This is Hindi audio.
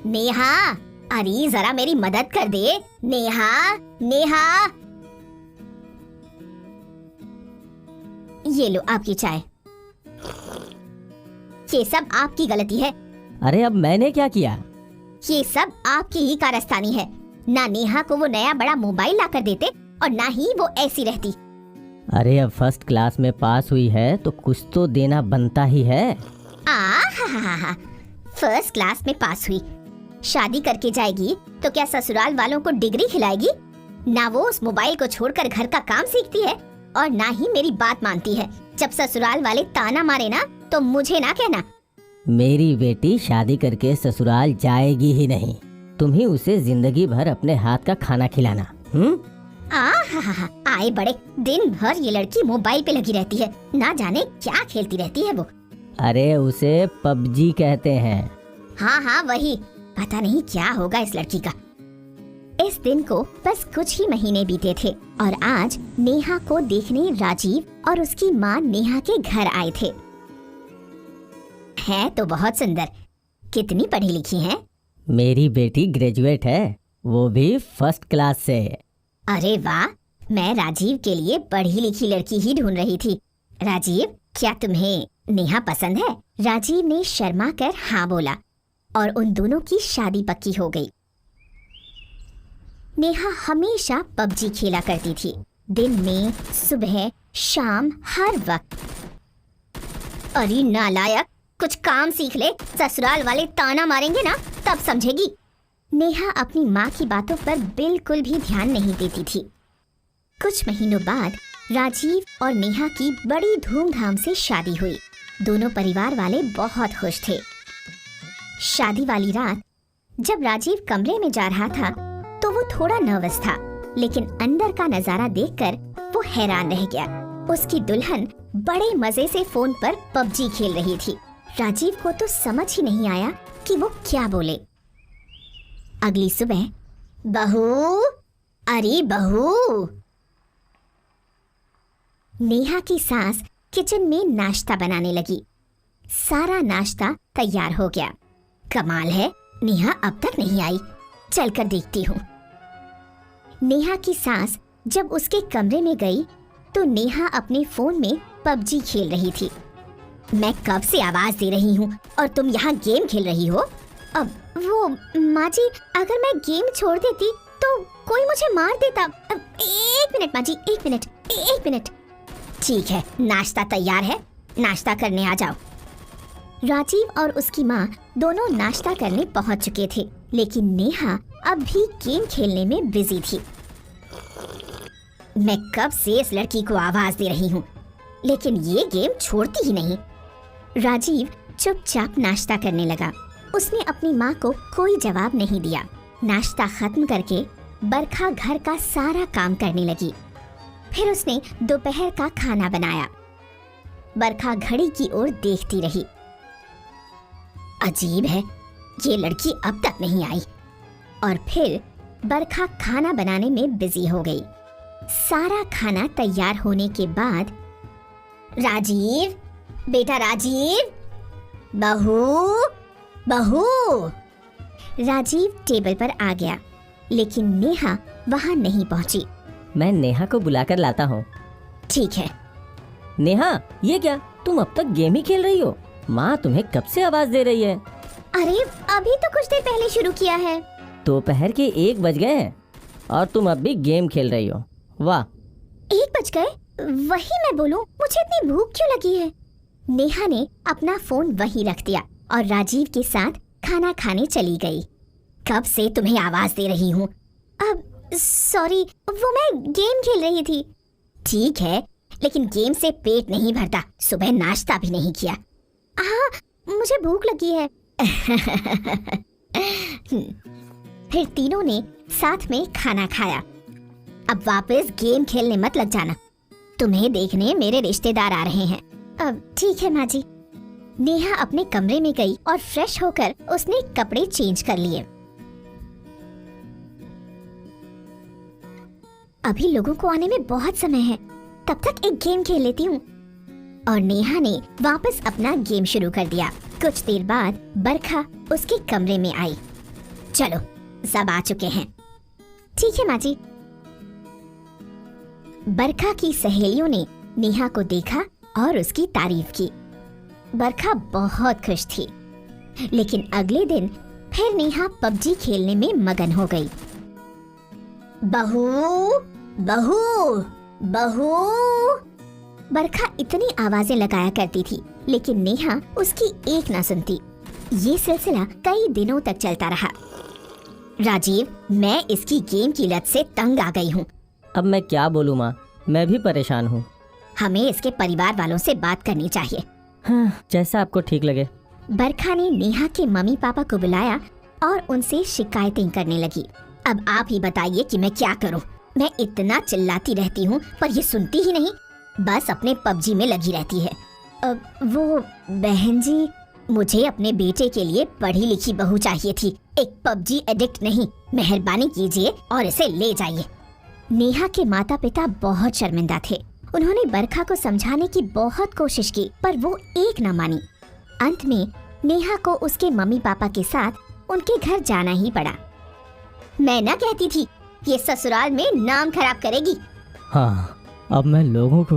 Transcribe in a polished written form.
नेहा, अरे जरा मेरी मदद कर दे। नेहा, नेहा, ये लो आपकी चाय। ये सब आपकी गलती है। अरे अब मैंने क्या किया? ये सब आपकी ही कारस्तानी है। ना नेहा को वो नया बड़ा मोबाइल ला कर देते और ना ही वो ऐसी रहती। अरे अब फर्स्ट क्लास में पास हुई है तो कुछ तो देना बनता ही है। फर्स्ट क्लास में पास हुई, शादी करके जाएगी तो क्या ससुराल वालों को डिग्री खिलाएगी? ना वो उस मोबाइल को छोड़कर घर का काम सीखती है और ना ही मेरी बात मानती है। जब ससुराल वाले ताना मारे ना तो मुझे ना कहना। मेरी बेटी शादी करके ससुराल जाएगी ही नहीं। तुम ही उसे जिंदगी भर अपने हाथ का खाना खिलाना। आए बड़े, दिन भर ये लड़की मोबाइल पे लगी रहती है, ना जाने क्या खेलती रहती है वो। अरे उसे पबजी कहते हैं। हाँ वही, पता नहीं क्या होगा इस लड़की का। इस दिन को बस कुछ ही महीने बीते थे और आज नेहा को देखने राजीव और उसकी माँ नेहा के घर आए थे। है तो बहुत सुंदर, कितनी पढ़ी लिखी है? मेरी बेटी ग्रेजुएट है, वो भी फर्स्ट क्लास से। अरे वाह, मैं राजीव के लिए पढ़ी लिखी लड़की ही ढूंढ रही थी। राजीव, क्या तुम्हें नेहा पसंद है? राजीव ने शर्मा कर हाँ बोला और उन दोनों की शादी पक्की हो गई। नेहा हमेशा पबजी खेला करती थी, दिन में, सुबह, शाम, हर वक्त। अरे नालायक, कुछ काम सीख ले, ससुराल वाले ताना मारेंगे ना तब समझेगी। नेहा अपनी माँ की बातों पर बिल्कुल भी ध्यान नहीं देती थी। कुछ महीनों बाद राजीव और नेहा की बड़ी धूमधाम से शादी हुई। दोनों परिवार वाले बहुत खुश थे। शादी वाली रात जब राजीव कमरे में जा रहा था तो वो थोड़ा नर्वस था, लेकिन अंदर का नजारा देखकर वो हैरान रह गया। उसकी दुल्हन बड़े मजे से फोन पर पबजी खेल रही थी। राजीव को तो समझ ही नहीं आया कि वो क्या बोले। अगली सुबह, बहू, अरे बहू। नेहा की सास किचन में नाश्ता बनाने लगी। सारा नाश्ता तैयार हो गया। कमाल है, नेहा अब तक नहीं आई, चलकर देखती हूँ। नेहा की सास जब उसके कमरे में गई तो नेहा अपने फोन में पबजी खेल रही थी। मैं कब से आवाज दे रही हूँ और तुम यहाँ गेम खेल रही हो? अब वो माँ जी, अगर मैं गेम छोड़ देती तो कोई मुझे मार देता। एक मिनट माँ जी, एक मिनट। ठीक है, नाश्ता तैयार है, नाश्ता करने आ जाओ। राजीव और उसकी माँ दोनों नाश्ता करने पहुँच चुके थे, लेकिन नेहा अब भी गेम खेलने में बिजी थी। मैं कब से इस लड़की को आवाज दे रही हूँ, लेकिन ये गेम छोड़ती ही नहीं। राजीव चुपचाप नाश्ता करने लगा। उसने अपनी माँ को कोई जवाब नहीं दिया। नाश्ता खत्म करके बरखा घर का सारा काम करने लगी। फिर उसने दोपहर का खाना बनाया। बरखा घड़ी की ओर देखती रही। अजीब है, ये लड़की अब तक नहीं आई। और फिर बरखा खाना बनाने में बिजी हो गई। सारा खाना तैयार होने के बाद, राजीव, बेटा राजीव, बहू। राजीव टेबल पर आ गया, लेकिन नेहा वहां नहीं पहुंची। मैं नेहा को बुलाकर लाता हूँ। ठीक है। नेहा, ये क्या, तुम अब तक गेम ही खेल रही हो? माँ तुम्हें कब से आवाज दे रही है? अरे अभी तो कुछ देर पहले शुरू किया है। दोपहर के 1 बज गए हैं और तुम अब भी गेम खेल रही हो। वाह। 1 बज गए? वही मैं बोलूं, मुझे इतनी भूख क्यों लगी है? नेहा ने अपना फोन वहीं रख दिया और राजीव के साथ खाना खाने चली गई। कब से तुम्हें आवाज दे रही हूँ। अब सॉरी, वो मैं गेम खेल रही थी। ठीक है, लेकिन गेम से पेट नहीं भरता। सुबह नाश्ता भी नहीं किया। हाँ, मुझे भूख लगी है। फिर तीनों ने साथ में खाना खाया। अब वापस गेम खेलने मत लग जाना, तुम्हें देखने मेरे रिश्तेदार आ रहे हैं। अब ठीक है माँ जी। नेहा अपने कमरे में गई और फ्रेश होकर उसने कपड़े चेंज कर लिए। अभी लोगों को आने में बहुत समय है, तब तक एक गेम खेल लेती हूँ। और नेहा ने वापस अपना गेम शुरू कर दिया। कुछ देर बाद बरखा उसके कमरे में आई। चलो, सब आ चुके हैं। ठीक है माँ जी। बरखा की सहेलियों ने नेहा को देखा और उसकी तारीफ की। बरखा बहुत खुश थी, लेकिन अगले दिन फिर नेहा पबजी खेलने में मगन हो गई। बहू, बहू, बहू, बरखा इतनी आवाजें लगाया करती थी, लेकिन नेहा उसकी एक ना सुनती। ये सिलसिला कई दिनों तक चलता रहा। राजीव, मैं इसकी गेम की लत से तंग आ गई हूँ। अब मैं क्या बोलूँ माँ, मैं भी परेशान हूँ। हमें इसके परिवार वालों से बात करनी चाहिए। हाँ, जैसा आपको ठीक लगे। बरखा ने नेहा के मम्मी पापा को बुलाया और उनसे शिकायतें करने लगी। अब आप ही बताइए कि मैं क्या करूं? मैं इतना चिल्लाती रहती हूं, पर ये सुनती ही नहीं, बस अपने पबजी में लगी रहती है। वो बहन जी, मुझे अपने बेटे के लिए पढ़ी लिखी बहू चाहिए थी, एक पबजी एडिक्ट नहीं। मेहरबानी कीजिए और इसे ले जाइए। नेहा के माता पिता बहुत शर्मिंदा थे। उन्होंने बरखा को समझाने की बहुत कोशिश की, पर वो एक न मानी। अंत में नेहा को उसके मम्मी पापा के साथ उनके घर जाना ही पड़ा। मैं ना कहती थी, ये ससुराल में नाम खराब करेगी। हाँ, अब मैं लोगों को